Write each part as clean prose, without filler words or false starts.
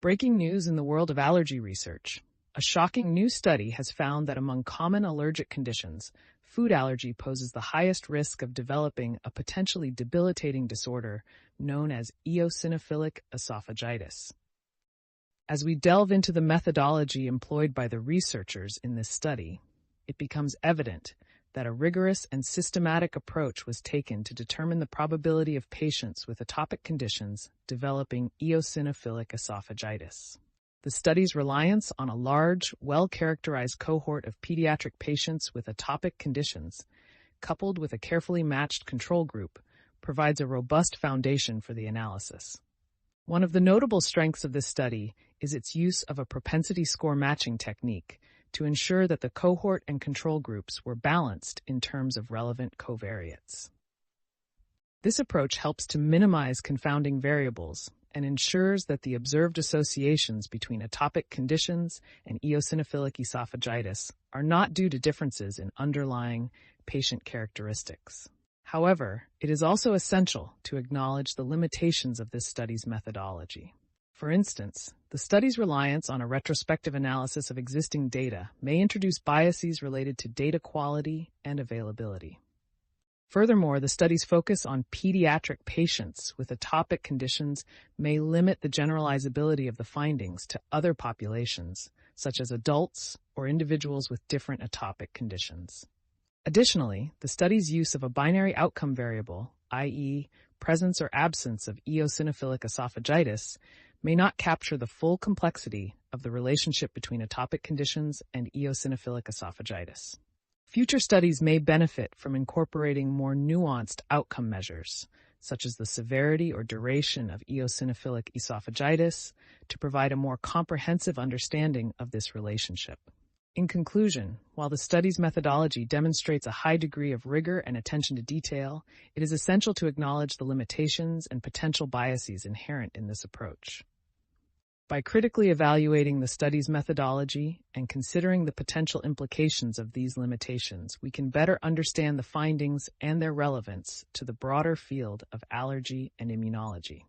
Breaking news in the world of allergy research. A shocking new study has found that among common allergic conditions, food allergy poses the highest risk of developing a potentially debilitating disorder known as eosinophilic esophagitis. As we delve into the methodology employed by the researchers in this study, it becomes evident that a rigorous and systematic approach was taken to determine the probability of patients with atopic conditions developing eosinophilic esophagitis. The study's reliance on a large, well-characterized cohort of pediatric patients with atopic conditions, coupled with a carefully matched control group, provides a robust foundation for the analysis. One of the notable strengths of this study is its use of a propensity score matching technique to ensure that the cohort and control groups were balanced in terms of relevant covariates. This approach helps to minimize confounding variables and ensures that the observed associations between atopic conditions and eosinophilic esophagitis are not due to differences in underlying patient characteristics. However, it is also essential to acknowledge the limitations of this study's methodology. For instance, the study's reliance on a retrospective analysis of existing data may introduce biases related to data quality and availability. Furthermore, the study's focus on pediatric patients with atopic conditions may limit the generalizability of the findings to other populations, such as adults or individuals with different atopic conditions. Additionally, the study's use of a binary outcome variable, i.e., presence or absence of eosinophilic esophagitis, may not capture the full complexity of the relationship between atopic conditions and eosinophilic esophagitis. Future studies may benefit from incorporating more nuanced outcome measures, such as the severity or duration of eosinophilic esophagitis, to provide a more comprehensive understanding of this relationship. In conclusion, while the study's methodology demonstrates a high degree of rigor and attention to detail, it is essential to acknowledge the limitations and potential biases inherent in this approach. By critically evaluating the study's methodology and considering the potential implications of these limitations, we can better understand the findings and their relevance to the broader field of allergy and immunology.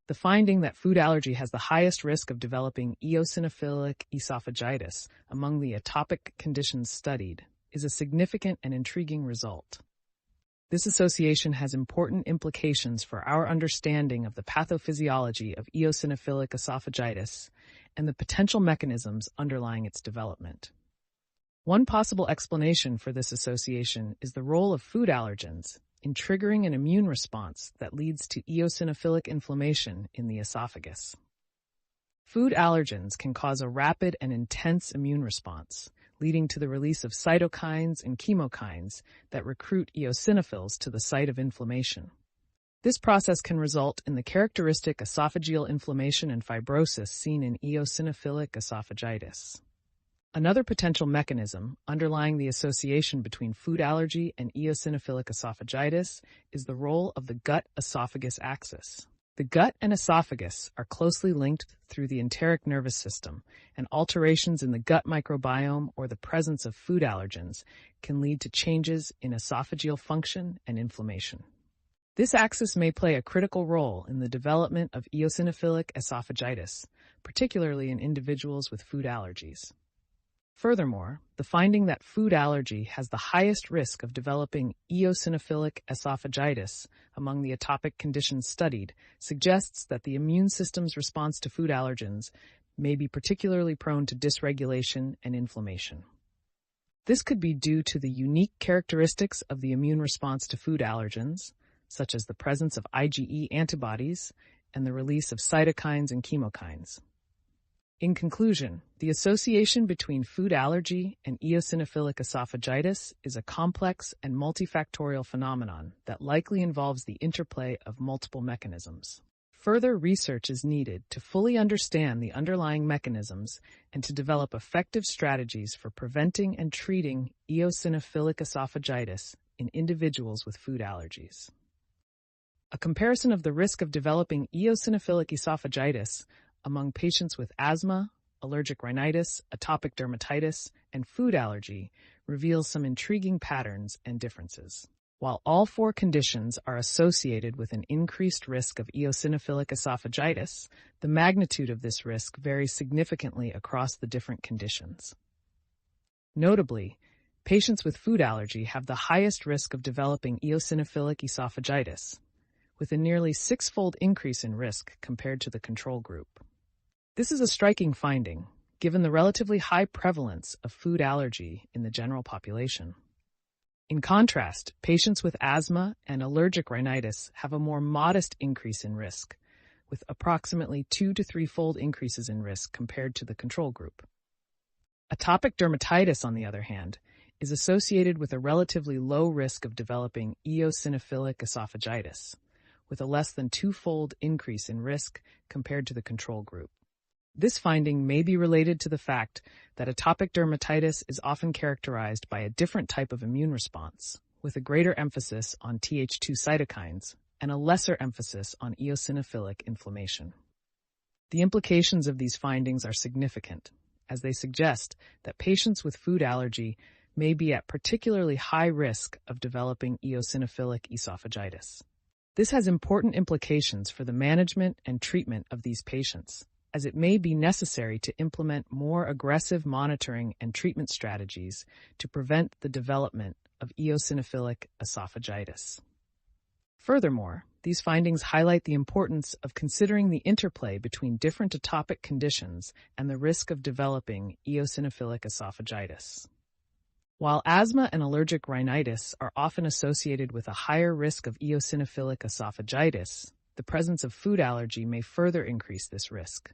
The finding that food allergy has the highest risk of developing eosinophilic esophagitis among the atopic conditions studied is a significant and intriguing result. This association has important implications for our understanding of the pathophysiology of eosinophilic esophagitis and the potential mechanisms underlying its development. One possible explanation for this association is the role of food allergens in triggering an immune response that leads to eosinophilic inflammation in the esophagus. Food allergens can cause a rapid and intense immune response, leading to the release of cytokines and chemokines that recruit eosinophils to the site of inflammation. This process can result in the characteristic esophageal inflammation and fibrosis seen in eosinophilic esophagitis. Another potential mechanism underlying the association between food allergy and eosinophilic esophagitis is the role of the gut-esophagus axis. The gut and esophagus are closely linked through the enteric nervous system, and alterations in the gut microbiome or the presence of food allergens can lead to changes in esophageal function and inflammation. This axis may play a critical role in the development of eosinophilic esophagitis, particularly in individuals with food allergies. Furthermore, the finding that food allergy has the highest risk of developing eosinophilic esophagitis among the atopic conditions studied suggests that the immune system's response to food allergens may be particularly prone to dysregulation and inflammation. This could be due to the unique characteristics of the immune response to food allergens, such as the presence of IgE antibodies and the release of cytokines and chemokines. In conclusion, the association between food allergy and eosinophilic esophagitis is a complex and multifactorial phenomenon that likely involves the interplay of multiple mechanisms. Further research is needed to fully understand the underlying mechanisms and to develop effective strategies for preventing and treating eosinophilic esophagitis in individuals with food allergies. A comparison of the risk of developing eosinophilic esophagitis among patients with asthma, allergic rhinitis, atopic dermatitis, and food allergy reveals some intriguing patterns and differences. While all four conditions are associated with an increased risk of eosinophilic esophagitis, the magnitude of this risk varies significantly across the different conditions. Notably, patients with food allergy have the highest risk of developing eosinophilic esophagitis, with a nearly six-fold increase in risk compared to the control group. This is a striking finding, given the relatively high prevalence of food allergy in the general population. In contrast, patients with asthma and allergic rhinitis have a more modest increase in risk, with approximately 2 to 3-fold increases in risk compared to the control group. Atopic dermatitis, on the other hand, is associated with a relatively low risk of developing eosinophilic esophagitis, with a less than 2-fold increase in risk compared to the control group. This finding may be related to the fact that atopic dermatitis is often characterized by a different type of immune response, with a greater emphasis on Th2 cytokines and a lesser emphasis on eosinophilic inflammation. The implications of these findings are significant, as they suggest that patients with food allergy may be at particularly high risk of developing eosinophilic esophagitis. This has important implications for the management and treatment of these patients, as it may be necessary to implement more aggressive monitoring and treatment strategies to prevent the development of eosinophilic esophagitis. Furthermore, these findings highlight the importance of considering the interplay between different atopic conditions and the risk of developing eosinophilic esophagitis. While asthma and allergic rhinitis are often associated with a higher risk of eosinophilic esophagitis, the presence of food allergy may further increase this risk.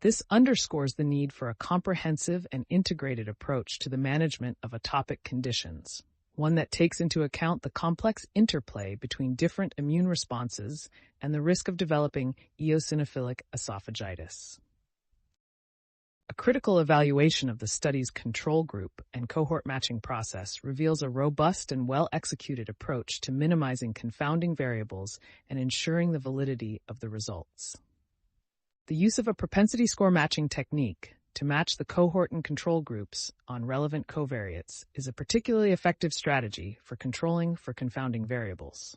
This underscores the need for a comprehensive and integrated approach to the management of atopic conditions, one that takes into account the complex interplay between different immune responses and the risk of developing eosinophilic esophagitis. A critical evaluation of the study's control group and cohort matching process reveals a robust and well-executed approach to minimizing confounding variables and ensuring the validity of the results. The use of a propensity score matching technique to match the cohort and control groups on relevant covariates is a particularly effective strategy for controlling for confounding variables.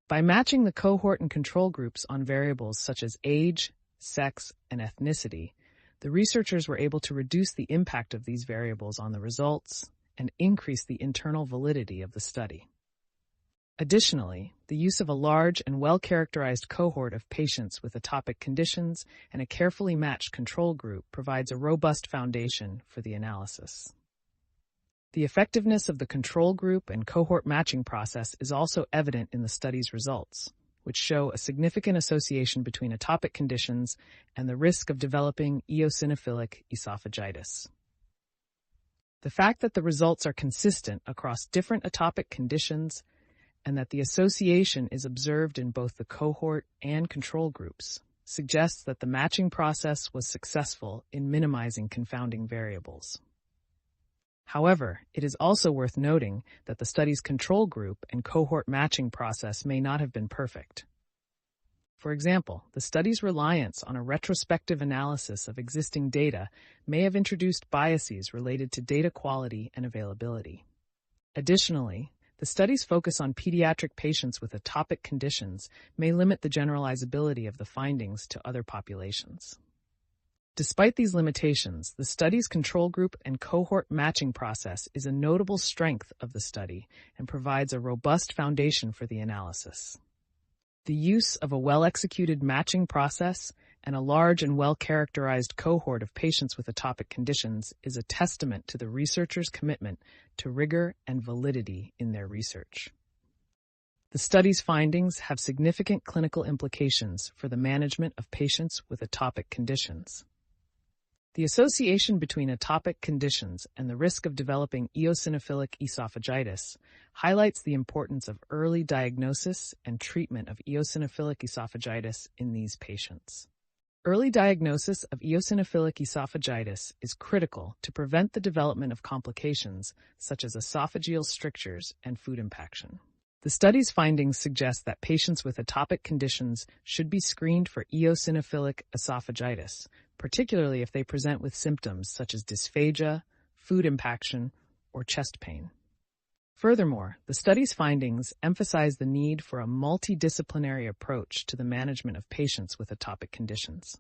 By matching the cohort and control groups on variables such as age, sex, and ethnicity, the researchers were able to reduce the impact of these variables on the results and increase the internal validity of the study. Additionally, the use of a large and well-characterized cohort of patients with atopic conditions and a carefully matched control group provides a robust foundation for the analysis. The effectiveness of the control group and cohort matching process is also evident in the study's results, which show a significant association between atopic conditions and the risk of developing eosinophilic esophagitis. The fact that the results are consistent across different atopic conditions and that the association is observed in both the cohort and control groups suggests that the matching process was successful in minimizing confounding variables. However, it is also worth noting that the study's control group and cohort matching process may not have been perfect. For example, the study's reliance on a retrospective analysis of existing data may have introduced biases related to data quality and availability. Additionally, the study's focus on pediatric patients with atopic conditions may limit the generalizability of the findings to other populations. Despite these limitations, the study's control group and cohort matching process is a notable strength of the study and provides a robust foundation for the analysis. The use of a well-executed matching process and a large and well-characterized cohort of patients with atopic conditions is a testament to the researchers' commitment to rigor and validity in their research. The study's findings have significant clinical implications for the management of patients with atopic conditions. The association between atopic conditions and the risk of developing eosinophilic esophagitis highlights the importance of early diagnosis and treatment of eosinophilic esophagitis in these patients. Early diagnosis of eosinophilic esophagitis is critical to prevent the development of complications such as esophageal strictures and food impaction. The study's findings suggest that patients with atopic conditions should be screened for eosinophilic esophagitis, particularly if they present with symptoms such as dysphagia, food impaction, or chest pain. Furthermore, the study's findings emphasize the need for a multidisciplinary approach to the management of patients with atopic conditions.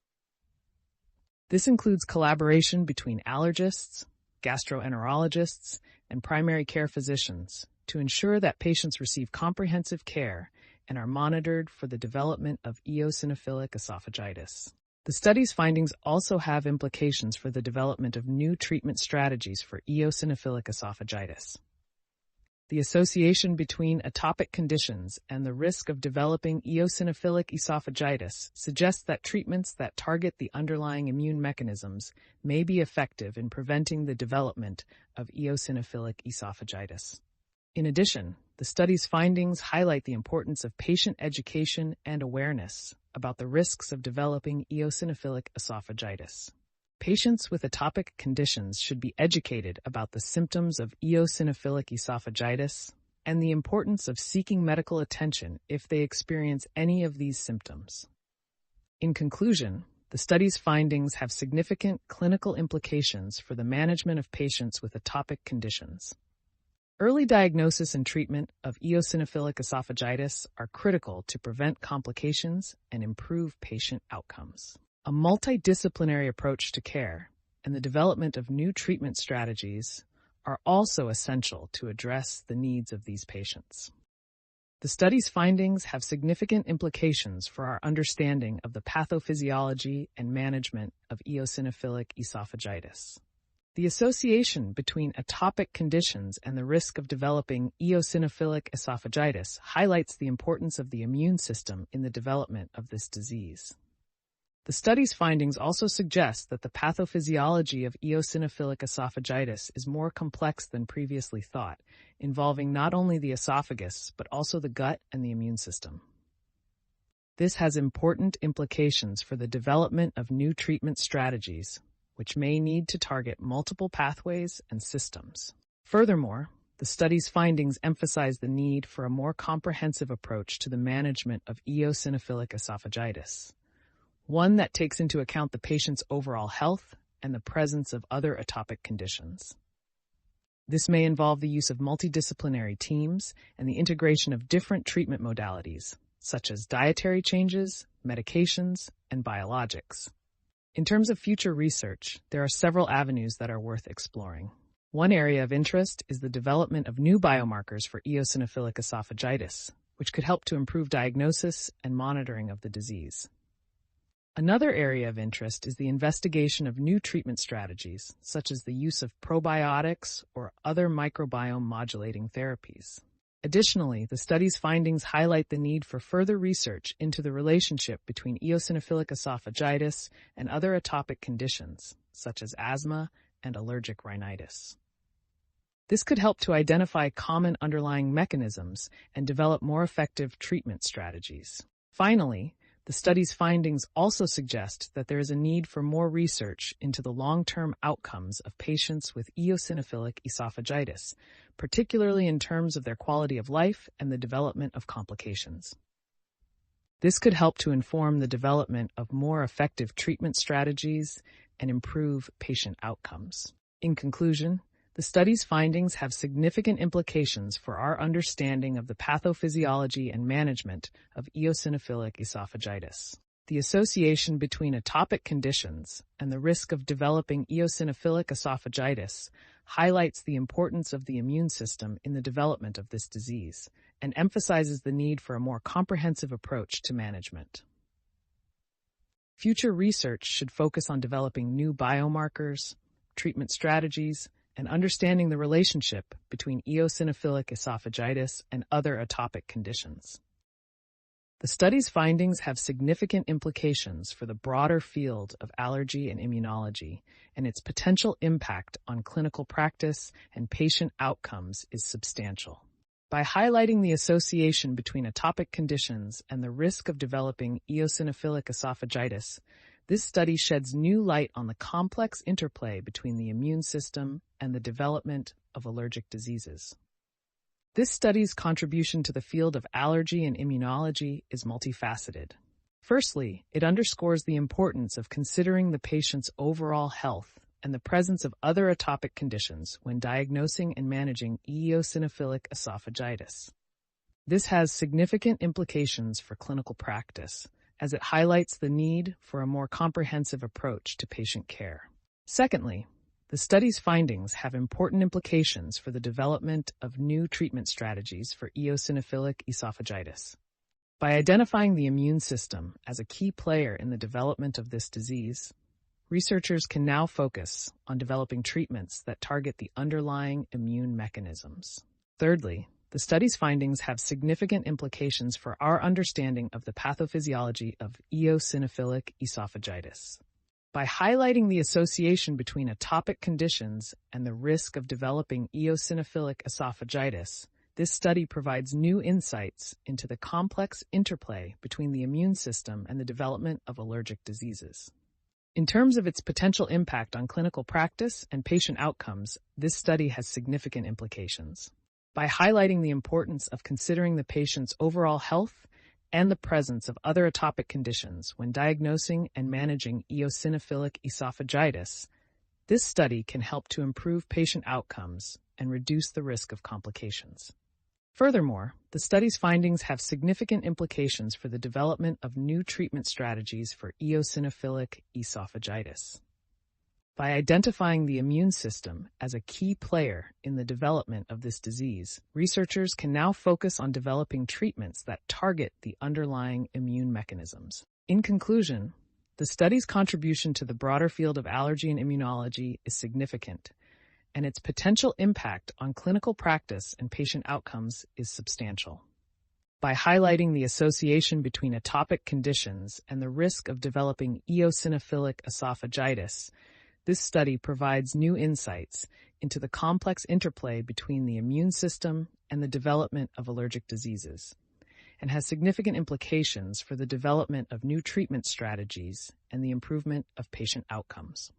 This includes collaboration between allergists, gastroenterologists, and primary care physicians to ensure that patients receive comprehensive care and are monitored for the development of eosinophilic esophagitis. The study's findings also have implications for the development of new treatment strategies for eosinophilic esophagitis. The association between atopic conditions and the risk of developing eosinophilic esophagitis suggests that treatments that target the underlying immune mechanisms may be effective in preventing the development of eosinophilic esophagitis. In addition, the study's findings highlight the importance of patient education and awareness about the risks of developing eosinophilic esophagitis. Patients with atopic conditions should be educated about the symptoms of eosinophilic esophagitis and the importance of seeking medical attention if they experience any of these symptoms. In conclusion, the study's findings have significant clinical implications for the management of patients with atopic conditions. Early diagnosis and treatment of eosinophilic esophagitis are critical to prevent complications and improve patient outcomes. A multidisciplinary approach to care and the development of new treatment strategies are also essential to address the needs of these patients. The study's findings have significant implications for our understanding of the pathophysiology and management of eosinophilic esophagitis. The association between atopic conditions and the risk of developing eosinophilic esophagitis highlights the importance of the immune system in the development of this disease. The study's findings also suggest that the pathophysiology of eosinophilic esophagitis is more complex than previously thought, involving not only the esophagus but also the gut and the immune system. This has important implications for the development of new treatment strategies, which may need to target multiple pathways and systems. Furthermore, the study's findings emphasize the need for a more comprehensive approach to the management of eosinophilic esophagitis, one that takes into account the patient's overall health and the presence of other atopic conditions. This may involve the use of multidisciplinary teams and the integration of different treatment modalities, such as dietary changes, medications, and biologics. In terms of future research, there are several avenues that are worth exploring. One area of interest is the development of new biomarkers for eosinophilic esophagitis, which could help to improve diagnosis and monitoring of the disease. Another area of interest is the investigation of new treatment strategies, such as the use of probiotics or other microbiome modulating therapies. Additionally, the study's findings highlight the need for further research into the relationship between eosinophilic esophagitis and other atopic conditions, such as asthma and allergic rhinitis. This could help to identify common underlying mechanisms and develop more effective treatment strategies. Finally, the study's findings also suggest that there is a need for more research into the long-term outcomes of patients with eosinophilic esophagitis, particularly in terms of their quality of life and the development of complications. This could help to inform the development of more effective treatment strategies and improve patient outcomes. In conclusion, the study's findings have significant implications for our understanding of the pathophysiology and management of eosinophilic esophagitis. The association between atopic conditions and the risk of developing eosinophilic esophagitis highlights the importance of the immune system in the development of this disease and emphasizes the need for a more comprehensive approach to management. Future research should focus on developing new biomarkers, treatment strategies, and understanding the relationship between eosinophilic esophagitis and other atopic conditions. The study's findings have significant implications for the broader field of allergy and immunology, and its potential impact on clinical practice and patient outcomes is substantial. By highlighting the association between atopic conditions and the risk of developing eosinophilic esophagitis, this study sheds new light on the complex interplay between the immune system and the development of allergic diseases. This study's contribution to the field of allergy and immunology is multifaceted. Firstly, it underscores the importance of considering the patient's overall health and the presence of other atopic conditions when diagnosing and managing eosinophilic esophagitis. This has significant implications for clinical practice, as it highlights the need for a more comprehensive approach to patient care. Secondly, the study's findings have important implications for the development of new treatment strategies for eosinophilic esophagitis. By identifying the immune system as a key player in the development of this disease, researchers can now focus on developing treatments that target the underlying immune mechanisms. Thirdly, the study's findings have significant implications for our understanding of the pathophysiology of eosinophilic esophagitis. By highlighting the association between atopic conditions and the risk of developing eosinophilic esophagitis, this study provides new insights into the complex interplay between the immune system and the development of allergic diseases. In terms of its potential impact on clinical practice and patient outcomes, this study has significant implications. By highlighting the importance of considering the patient's overall health and the presence of other atopic conditions when diagnosing and managing eosinophilic esophagitis, this study can help to improve patient outcomes and reduce the risk of complications. Furthermore, the study's findings have significant implications for the development of new treatment strategies for eosinophilic esophagitis. By identifying the immune system as a key player in the development of this disease, researchers can now focus on developing treatments that target the underlying immune mechanisms. In conclusion, the study's contribution to the broader field of allergy and immunology is significant, and its potential impact on clinical practice and patient outcomes is substantial. By highlighting the association between atopic conditions and the risk of developing eosinophilic esophagitis, this study provides new insights into the complex interplay between the immune system and the development of allergic diseases, and has significant implications for the development of new treatment strategies and the improvement of patient outcomes.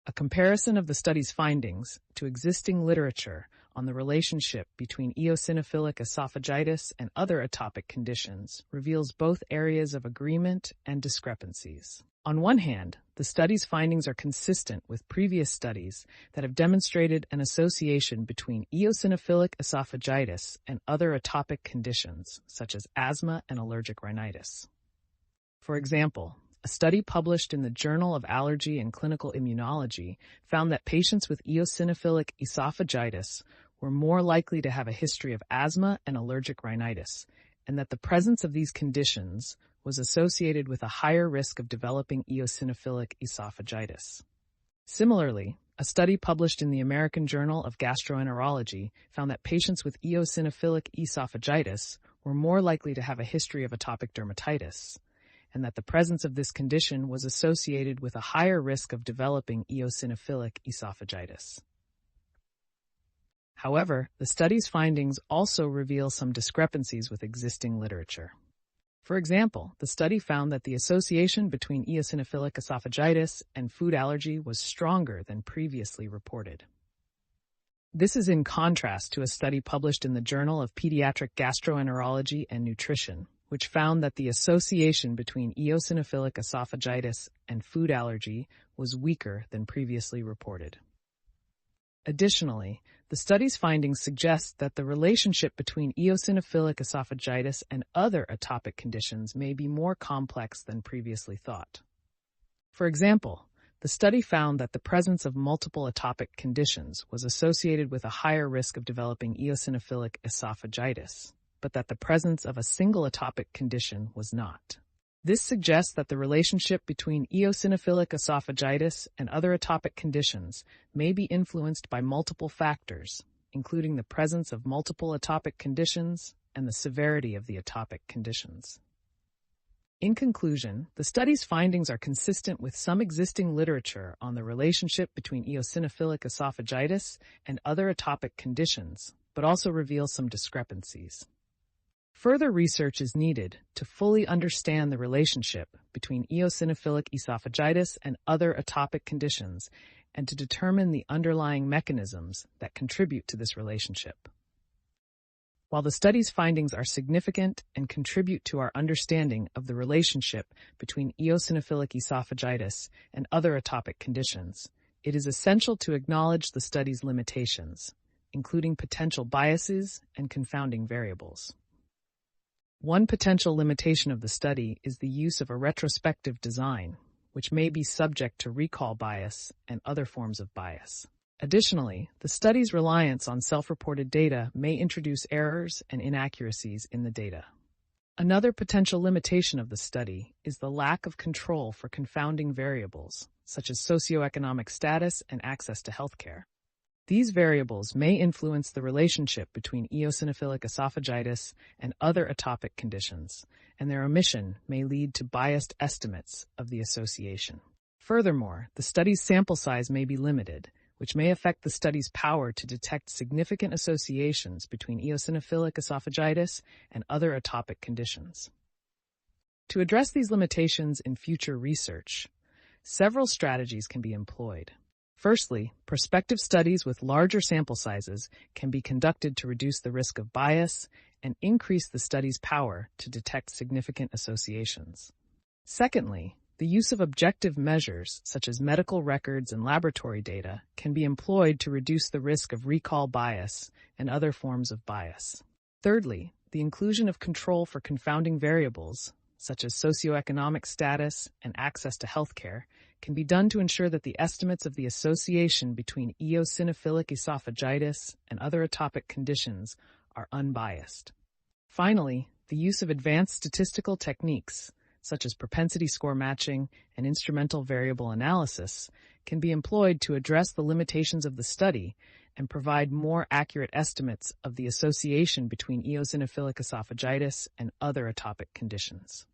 A comparison of the study's findings to existing literature on the relationship between eosinophilic esophagitis and other atopic conditions reveals both areas of agreement and discrepancies. On one hand, the study's findings are consistent with previous studies that have demonstrated an association between eosinophilic esophagitis and other atopic conditions, such as asthma and allergic rhinitis. For example, a study published in the Journal of Allergy and Clinical Immunology found that patients with eosinophilic esophagitis were more likely to have a history of asthma and allergic rhinitis, and that the presence of these conditions was associated with a higher risk of developing eosinophilic esophagitis. Similarly, a study published in the American Journal of Gastroenterology found that patients with eosinophilic esophagitis were more likely to have a history of atopic dermatitis, and that the presence of this condition was associated with a higher risk of developing eosinophilic esophagitis. However, the study's findings also reveal some discrepancies with existing literature. For example, the study found that the association between eosinophilic esophagitis and food allergy was stronger than previously reported. This is in contrast to a study published in the Journal of Pediatric Gastroenterology and Nutrition, which found that the association between eosinophilic esophagitis and food allergy was weaker than previously reported. Additionally, the study's findings suggest that the relationship between eosinophilic esophagitis and other atopic conditions may be more complex than previously thought. For example, the study found that the presence of multiple atopic conditions was associated with a higher risk of developing eosinophilic esophagitis, but that the presence of a single atopic condition was not. This suggests that the relationship between eosinophilic esophagitis and other atopic conditions may be influenced by multiple factors, including the presence of multiple atopic conditions and the severity of the atopic conditions. In conclusion, the study's findings are consistent with some existing literature on the relationship between eosinophilic esophagitis and other atopic conditions, but also reveal some discrepancies. Further research is needed to fully understand the relationship between eosinophilic esophagitis and other atopic conditions and to determine the underlying mechanisms that contribute to this relationship. While the study's findings are significant and contribute to our understanding of the relationship between eosinophilic esophagitis and other atopic conditions, it is essential to acknowledge the study's limitations, including potential biases and confounding variables. One potential limitation of the study is the use of a retrospective design, which may be subject to recall bias and other forms of bias. Additionally, the study's reliance on self-reported data may introduce errors and inaccuracies in the data. Another potential limitation of the study is the lack of control for confounding variables, such as socioeconomic status and access to healthcare. These variables may influence the relationship between eosinophilic esophagitis and other atopic conditions, and their omission may lead to biased estimates of the association. Furthermore, the study's sample size may be limited, which may affect the study's power to detect significant associations between eosinophilic esophagitis and other atopic conditions. To address these limitations in future research, several strategies can be employed. Firstly, prospective studies with larger sample sizes can be conducted to reduce the risk of bias and increase the study's power to detect significant associations. Secondly, the use of objective measures, such as medical records and laboratory data, can be employed to reduce the risk of recall bias and other forms of bias. Thirdly, the inclusion of control for confounding variables, such as socioeconomic status and access to healthcare, can be done to ensure that the estimates of the association between eosinophilic esophagitis and other atopic conditions are unbiased. Finally, the use of advanced statistical techniques, such as propensity score matching and instrumental variable analysis, can be employed to address the limitations of the study and provide more accurate estimates of the association between eosinophilic esophagitis and other atopic conditions.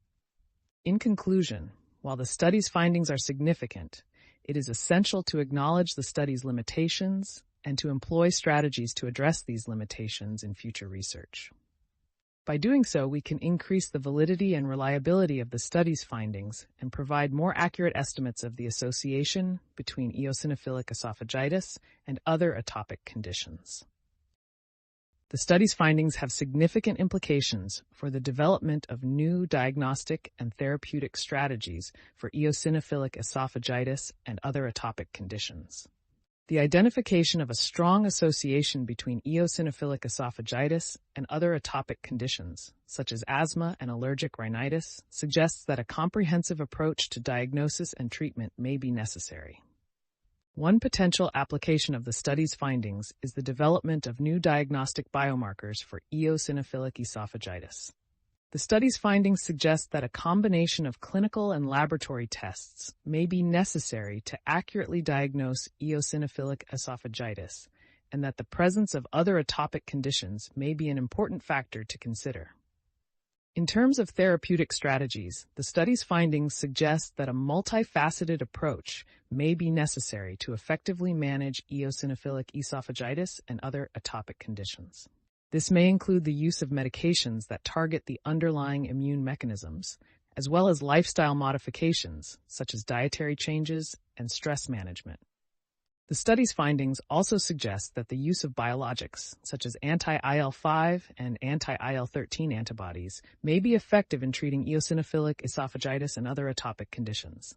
In conclusion, while the study's findings are significant, it is essential to acknowledge the study's limitations and to employ strategies to address these limitations in future research. By doing so, we can increase the validity and reliability of the study's findings and provide more accurate estimates of the association between eosinophilic esophagitis and other atopic conditions. The study's findings have significant implications for the development of new diagnostic and therapeutic strategies for eosinophilic esophagitis and other atopic conditions. The identification of a strong association between eosinophilic esophagitis and other atopic conditions, such as asthma and allergic rhinitis, suggests that a comprehensive approach to diagnosis and treatment may be necessary. One potential application of the study's findings is the development of new diagnostic biomarkers for eosinophilic esophagitis. The study's findings suggest that a combination of clinical and laboratory tests may be necessary to accurately diagnose eosinophilic esophagitis, and that the presence of other atopic conditions may be an important factor to consider. In terms of therapeutic strategies, the study's findings suggest that a multifaceted approach may be necessary to effectively manage eosinophilic esophagitis and other atopic conditions. This may include the use of medications that target the underlying immune mechanisms, as well as lifestyle modifications, such as dietary changes and stress management. The study's findings also suggest that the use of biologics, such as anti-IL-5 and anti-IL-13 antibodies, may be effective in treating eosinophilic esophagitis and other atopic conditions.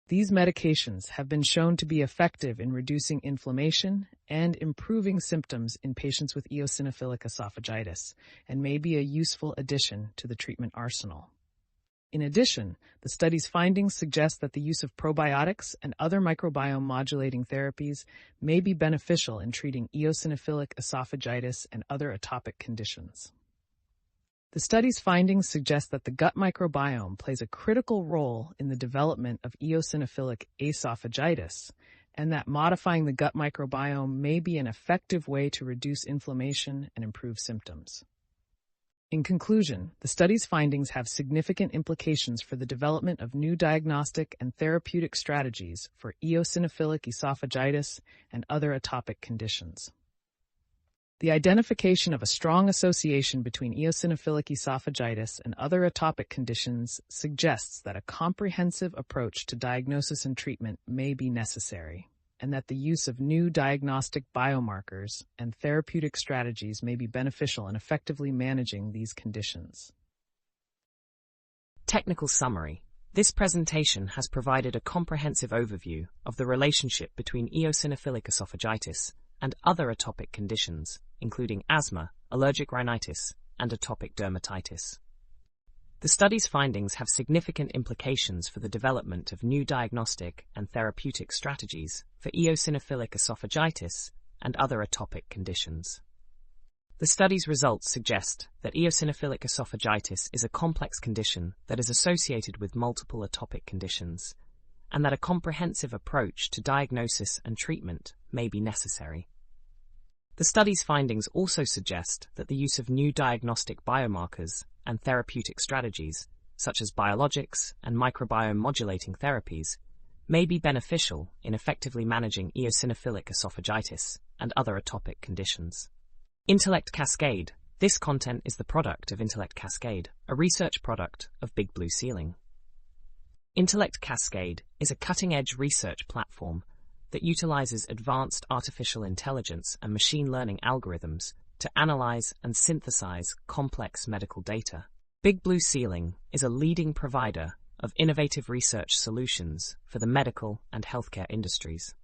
These medications have been shown to be effective in reducing inflammation and improving symptoms in patients with eosinophilic esophagitis, and may be a useful addition to the treatment arsenal. In addition, the study's findings suggest that the use of probiotics and other microbiome modulating therapies may be beneficial in treating eosinophilic esophagitis and other atopic conditions. The study's findings suggest that the gut microbiome plays a critical role in the development of eosinophilic esophagitis, and that modifying the gut microbiome may be an effective way to reduce inflammation and improve symptoms. In conclusion, the study's findings have significant implications for the development of new diagnostic and therapeutic strategies for eosinophilic esophagitis and other atopic conditions. The identification of a strong association between eosinophilic esophagitis and other atopic conditions suggests that a comprehensive approach to diagnosis and treatment may be necessary, and that the use of new diagnostic biomarkers and therapeutic strategies may be beneficial in effectively managing these conditions. Technical summary. This presentation has provided a comprehensive overview of the relationship between eosinophilic esophagitis and other atopic conditions, including asthma, allergic rhinitis, and atopic dermatitis. The study's findings have significant implications for the development of new diagnostic and therapeutic strategies for eosinophilic esophagitis and other atopic conditions. The study's results suggest that eosinophilic esophagitis is a complex condition that is associated with multiple atopic conditions, and that a comprehensive approach to diagnosis and treatment may be necessary. The study's findings also suggest that the use of new diagnostic biomarkers and therapeutic strategies, such as biologics and microbiome modulating therapies, may be beneficial in effectively managing eosinophilic esophagitis and other atopic conditions. Intellect Cascade. This content is the product of Intellect Cascade, a research product of Big Blue Ceiling. Intellect Cascade is a cutting-edge research platform that utilizes advanced artificial intelligence and machine learning algorithms to analyze and synthesize complex medical data. Big Blue Ceiling is a leading provider of innovative research solutions for the medical and healthcare industries.